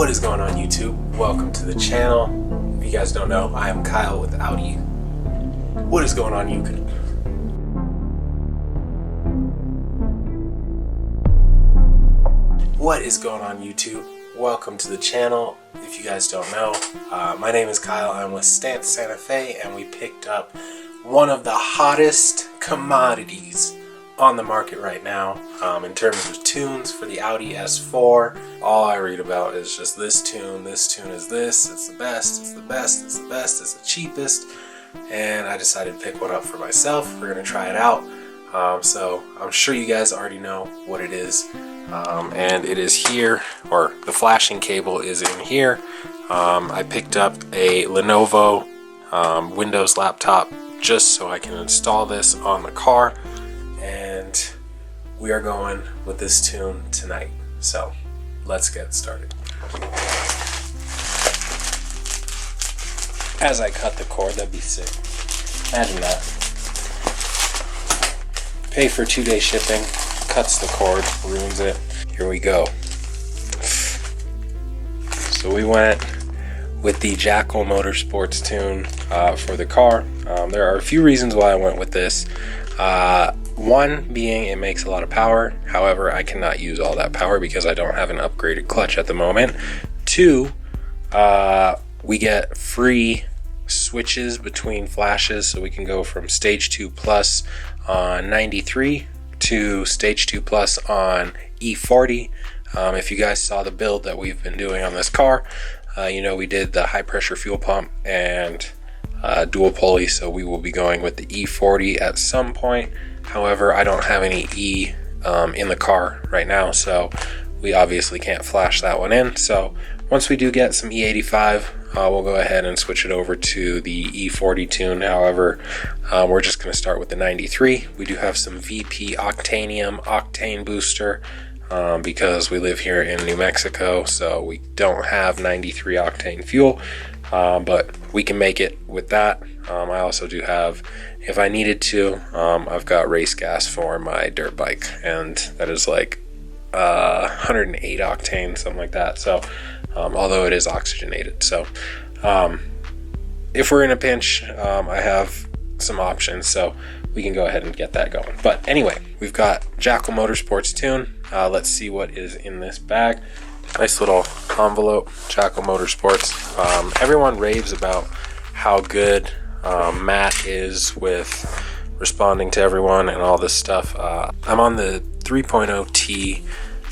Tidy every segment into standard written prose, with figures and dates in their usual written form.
What is going on, YouTube? Welcome to the channel. If you guys don't know, I am Kyle with Audi. What is going on, YouTube? What is going on, YouTube? Welcome to the channel. If you guys don't know, my name is Kyle. I'm with Stance Santa Fe, and we picked up one of the hottest commodities on the market right now in terms of tunes for the Audi S4. All I read about is just this tune is this, it's the best, it's the best, it's the best, it's the cheapest, and I decided to pick one up for myself. We're gonna try it out. So I'm sure you guys already know what it is, and it is here, or the flashing cable is in here. I picked up a Lenovo Windows laptop just so I can install this on the car, and we are going with this tune tonight. So let's get started. As I cut the cord, that'd be sick. Imagine that. Pay for 2-day shipping, cuts the cord, ruins it. Here we go. So we went with the Jackal Motorsports tune for the car. There are a few reasons why I went with this. One being it makes a lot of power. However, I cannot use all that power because I don't have an upgraded clutch at the moment. Two, we get free switches between flashes, so we can go from stage 2 plus on 93 to stage 2 plus on E40. If you guys saw the build that we've been doing on this car, you know we did the high pressure fuel pump and dual pulley, so we will be going with the E40 at some point. However, I don't have any E in the car right now, so we obviously can't flash that one in. So once we do get some E85, we'll go ahead and switch it over to the E40 tune. However, we're just going to start with the 93. We do have some VP Octanium octane booster because we live here in New Mexico, so we don't have 93 octane fuel, but we can make it with that. I also do have, if I needed to, I've got race gas for my dirt bike, and that is like 108 octane, something like that. So although it is oxygenated, so if we're in a pinch, I have some options, so we can go ahead and get that going. But anyway, we've got Jackal Motorsports tune. Let's see what is in this bag. Nice little envelope, Jackal Motorsports. Everyone raves about how good Matt is with responding to everyone and all this stuff. I'm on the 3.0T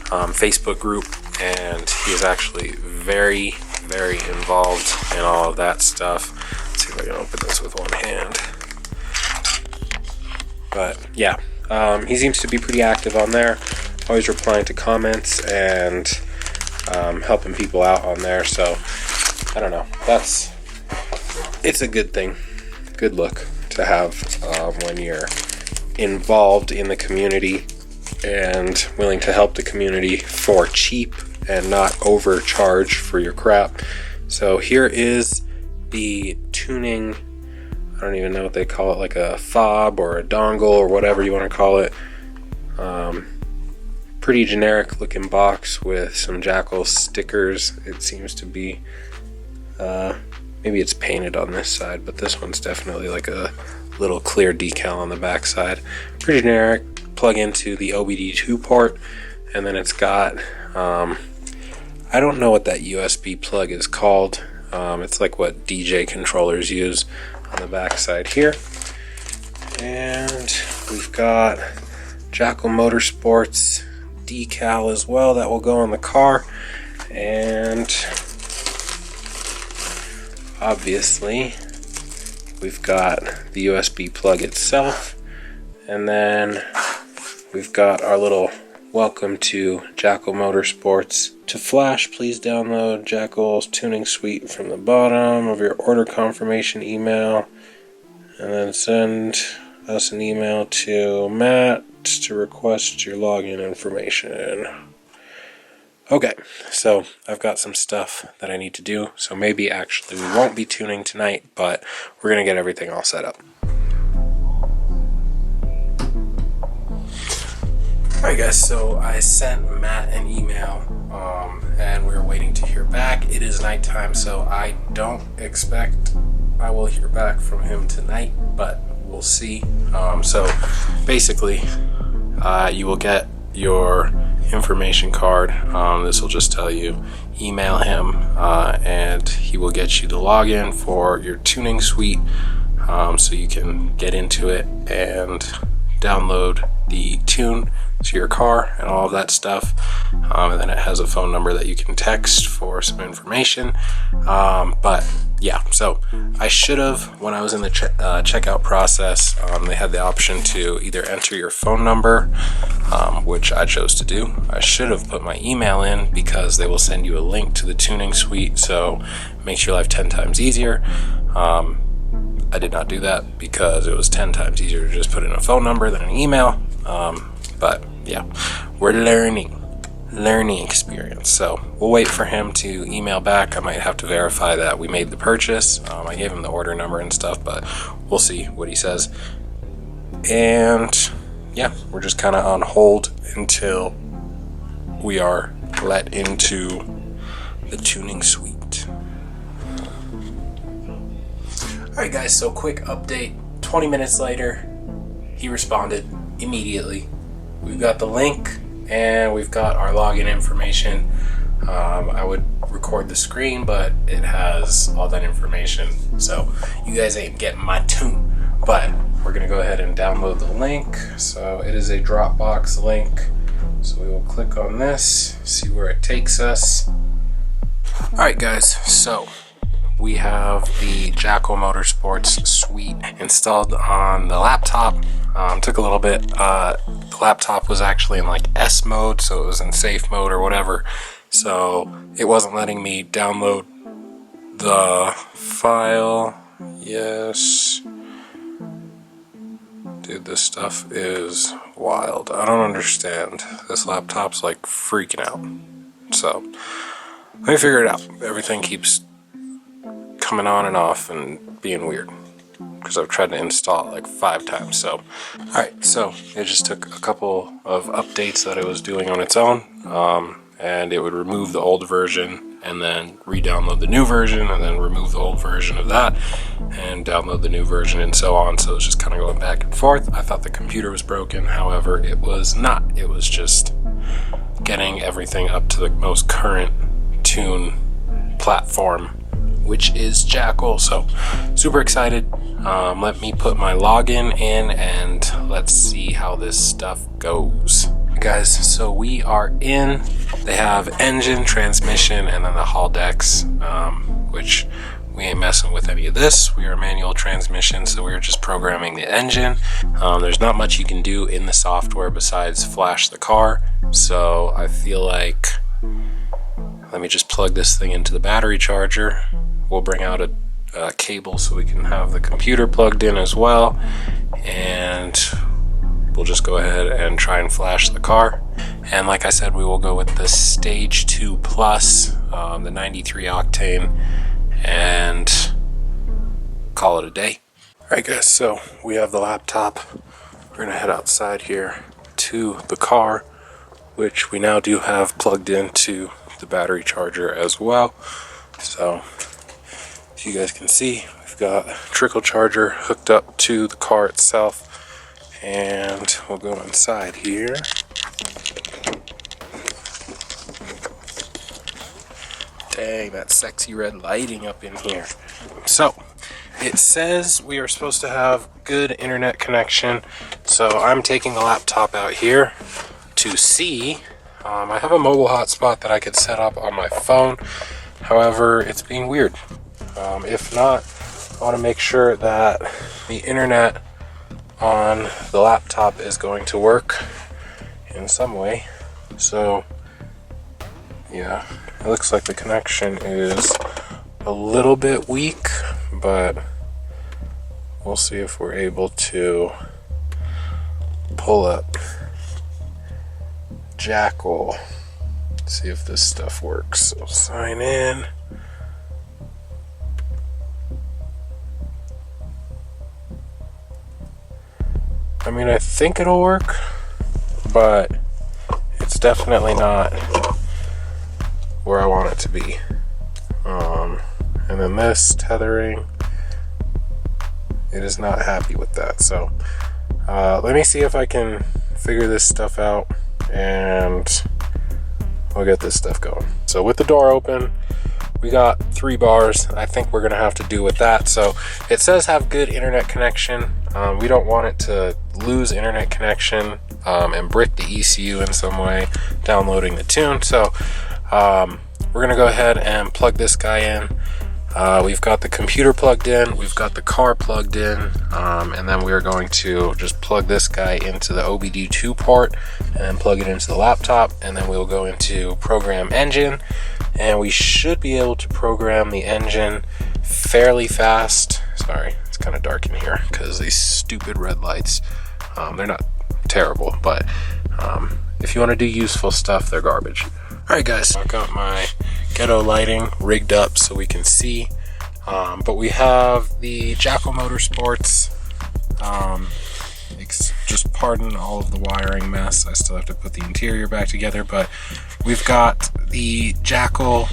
Facebook group, and he is actually very, very involved in all of that stuff. Let's see if I can open this with one hand. But yeah, he seems to be pretty active on there, always replying to comments and helping people out on there. So I don't know, it's a good thing, good look to have when you're involved in the community and willing to help the community for cheap and not overcharge for your crap. So here is the tuning, I don't even know what they call it, like a fob or a dongle or whatever you want to call it. Pretty generic looking box with some Jackal stickers. It seems to be, maybe it's painted on this side, but this one's definitely like a little clear decal on the back side. Pretty generic. Plug into the OBD2 port, and then it's got, I don't know what that USB plug is called. It's like what DJ controllers use on the back side here. And we've got Jackal Motorsports decal as well that will go on the car, and obviously we've got the USB plug itself, and then we've got our little welcome to Jackal Motorsports. To flash, please download Jackal's tuning suite from the bottom of your order confirmation email, and then send us an email to Matt to request your login information. Okay, so I've got some stuff that I need to do, so maybe actually we won't be tuning tonight, but we're gonna get everything all set up. Alright guys, so I sent Matt an email and we were waiting to hear back. it is nighttime, so I don't expect I will hear back from him tonight, but we'll see. So basically, you will get your information card. This will just tell you email him, and he will get you the login for your tuning suite, so you can get into it and download the tune to your car and all of that stuff. And then it has a phone number that you can text for some information. But yeah, so I should have, when I was in the checkout process, they had the option to either enter your phone number, which I chose to do. I should have put my email in because they will send you a link to the tuning suite, so it makes your life 10 times easier. I did not do that because it was 10 times easier to just put in a phone number than an email. But yeah, we're learning experience. So we'll wait for him to email back. I might have to verify that we made the purchase. I gave him the order number and stuff, but we'll see what he says. And yeah, we're just kind of on hold until we are let into the tuning suite. Alright guys, so quick update. 20 minutes later, he responded immediately. We've got the link and we've got our login information. I would record the screen, but it has all that information, so you guys ain't getting my tune. But we're gonna go ahead and download the link. So it is a Dropbox link, so we will click on this, see where it takes us. Alright guys, so we have the Jackal Motorsports suite installed on the laptop. Took a little bit. The laptop was actually in like S mode, so it was in safe mode or whatever. So it wasn't letting me download the file. Yes. Dude, this stuff is wild. I don't understand. This laptop's like freaking out. So let me figure it out. Everything keeps coming on and off and being weird because I've tried to install it like 5 times. So alright, so it just took a couple of updates that it was doing on its own, and it would remove the old version and then re-download the new version and then remove the old version of that and download the new version and so on. So it's just kind of going back and forth. I thought the computer was broken, however it was not. It was just getting everything up to the most current tune platform, which is Jackal. So super excited. Let me put my login in and let's see how this stuff goes. Guys, so we are in. They have engine, transmission, and then the hall decks, which we ain't messing with any of this. We are manual transmission, so we're just programming the engine. There's not much you can do in the software besides flash the car. So I feel like, let me just plug this thing into the battery charger. We'll bring out a cable so we can have the computer plugged in as well, and we'll just go ahead and try and flash the car. And like I said, we will go with the Stage 2 Plus, the 93 octane, and call it a day. Alright guys, so we have the laptop. We're gonna head outside here to the car, which we now do have plugged into the battery charger as well. So as you guys can see, we've got a trickle charger hooked up to the car itself, and we'll go inside here. Dang, that sexy red lighting up in here. So it says we are supposed to have good internet connection, so I'm taking the laptop out here to see. I have a mobile hotspot that I could set up on my phone, however it's being weird. If not, I want to make sure that the internet on the laptop is going to work in some way. So yeah, it looks like the connection is a little bit weak, but we'll see if we're able to pull up Jackal, see if this stuff works. So sign in. I mean, I think it'll work, but it's definitely not where I want it to be. And then this tethering, it is not happy with that. So let me see if I can figure this stuff out, and we'll get this stuff going. So with the door open, we got 3 bars. I think we're gonna have to do with that. So it says have good internet connection. We don't want it to lose internet connection and brick the ECU in some way downloading the tune. So we're gonna go ahead and plug this guy in. We've got the computer plugged in, we've got the car plugged in, and then we're going to just plug this guy into the OBD2 port and plug it into the laptop, and then we'll go into program engine, and we should be able to program the engine fairly fast. Sorry, it's kind of dark in here because these stupid red lights, they're not terrible, but if you want to do useful stuff, they're garbage. Alright guys, I've got my ghetto lighting rigged up so we can see, but we have the Jackal Motorsports. Just pardon all of the wiring mess, I still have to put the interior back together, but we've got the Jackal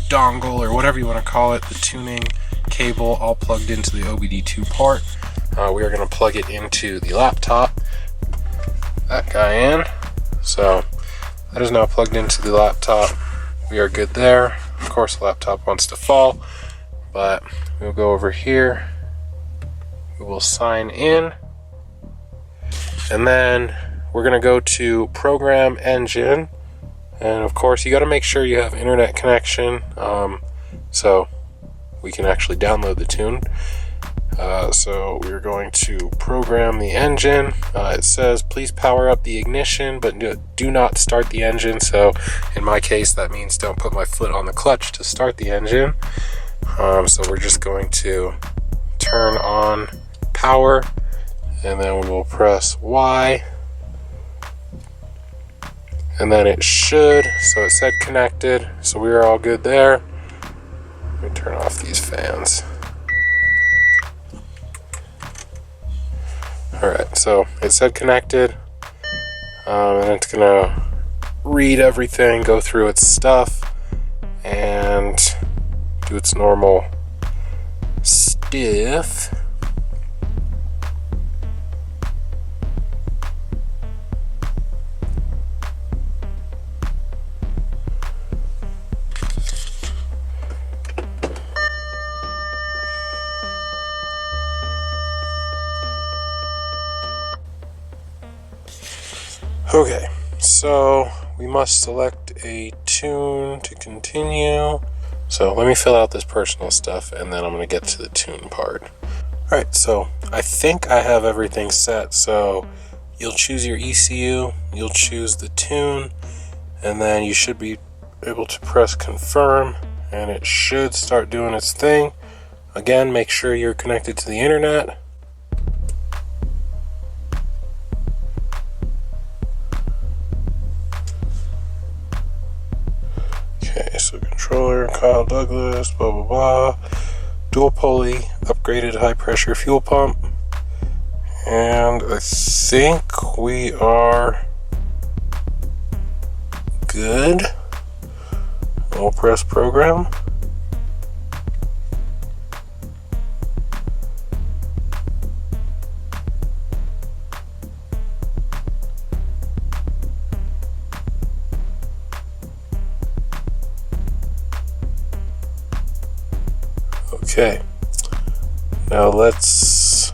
dongle, or whatever you want to call it, the tuning cable, all plugged into the OBD2 port. We are going to plug it into the laptop, that guy in. So that is now plugged into the laptop. We are good there. Of course, the laptop wants to fall, but we'll go over here. We will sign in, and then we're going to go to program engine. And of course, you got to make sure you have internet connection, so we can actually download the tune. So we're going to program the engine. It says please power up the ignition, but do not start the engine. So in my case, that means don't put my foot on the clutch to start the engine. So we're just going to turn on power, and then we will press Y, and then it should. So it said connected, so we are all good there. Let me turn off these fans. Alright, so it said connected, and it's gonna read everything, go through its stuff, and do its normal stuff. Okay, so we must select a tune to continue. So let me fill out this personal stuff, and then I'm going to get to the tune part. Alright, so I think I have everything set. So you'll choose your ECU, you'll choose the tune, and then you should be able to press confirm, and it should start doing its thing. Again, make sure you're connected to the internet. Okay, so controller, Kyle Douglas, blah blah blah. Dual pulley, upgraded high pressure fuel pump. And I think we are good. We'll press program. Okay, now let's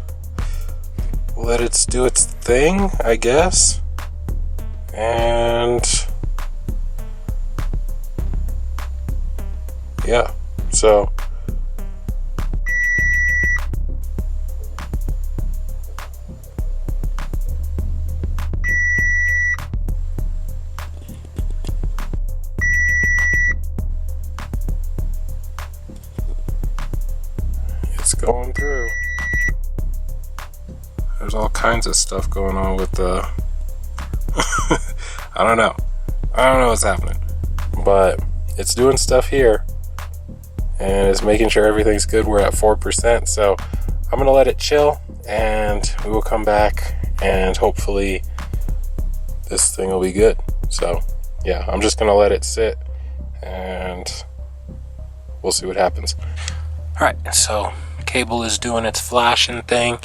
let it do its thing, I guess. And yeah, so it's going through. There's all kinds of stuff going on with the I don't know what's happening, but it's doing stuff here and it's making sure everything's good. We're at 4%, so I'm gonna let it chill, and we will come back, and hopefully this thing will be good. So yeah, I'm just gonna let it sit, and we'll see what happens. All right, so cable is doing its flashing thing.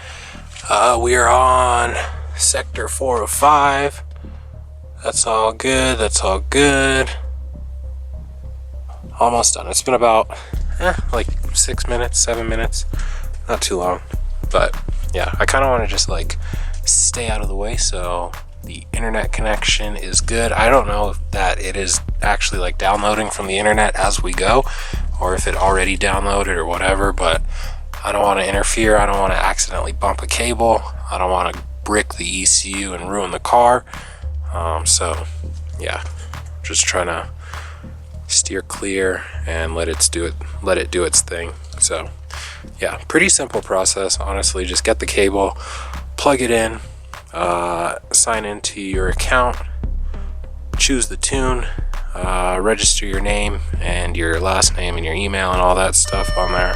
We are on sector 405. That's all good. That's all good. Almost done. It's been about like 6 minutes, 7 minutes. Not too long. But yeah, I kind of want to just like stay out of the way so the internet connection is good. I don't know if that it is actually like downloading from the internet as we go, or if it already downloaded or whatever, but I don't want to interfere. I don't want to accidentally bump a cable. I don't want to brick the ECU and ruin the car. So yeah, just trying to steer clear and let it do its thing. So yeah, pretty simple process, honestly. Just get the cable, plug it in, sign into your account, choose the tune, register your name and your last name and your email and all that stuff on there,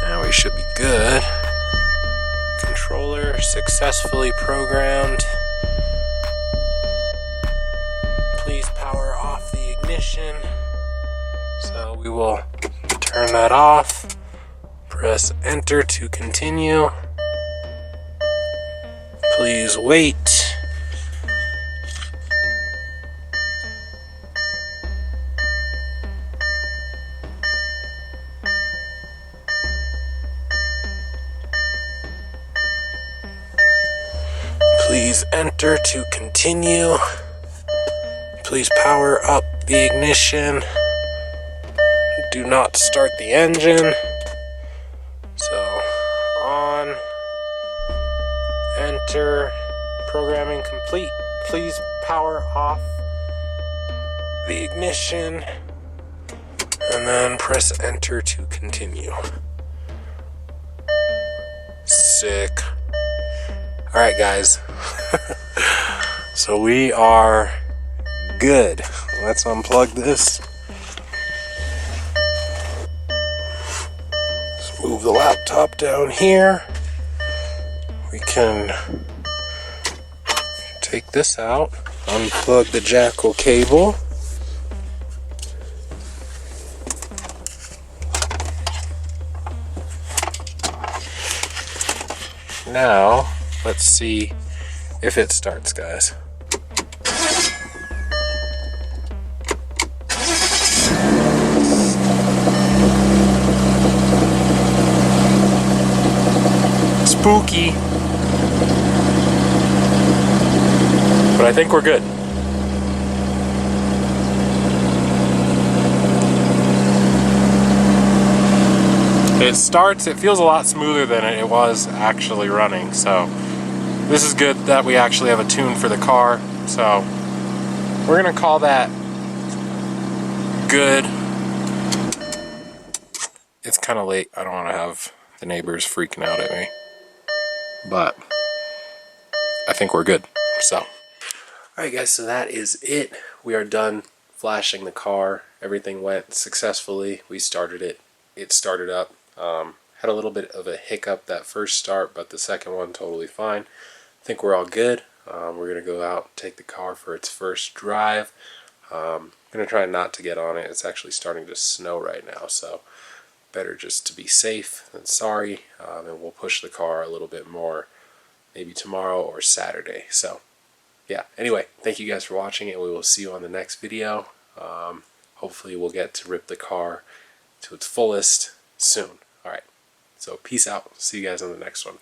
and we should be good. Controller successfully programmed. Please power off the ignition. So we will turn that off. Press enter to continue. Please wait. Please enter to continue. Please power up the ignition. Do not start the engine. So, on. Enter. Programming complete. Please power off the ignition. And then press enter to continue. Sick. Alright, guys. So we are good. Let's unplug this. Let's move the laptop down here. We can take this out, unplug the Jackal cable. Now, let's see if it starts, guys. Spooky. But I think we're good. It starts, it feels a lot smoother than it was actually running, so this is good that we actually have a tune for the car. So we're gonna call that good. It's kind of late. I don't want to have the neighbors freaking out at me, but I think we're good. So alright guys, so that is it. We are done flashing the car. Everything went successfully. We started it. It started up. Had a little bit of a hiccup that first start, but the second one totally fine. I think we're all good. We're going to go out and take the car for its first drive. I'm going to try not to get on it. It's actually starting to snow right now, so better just to be safe than sorry. And we'll push the car a little bit more maybe tomorrow or Saturday. So yeah, anyway, thank you guys for watching, and we will see you on the next video. Hopefully we'll get to rip the car to its fullest soon. Alright, so peace out. See you guys on the next one.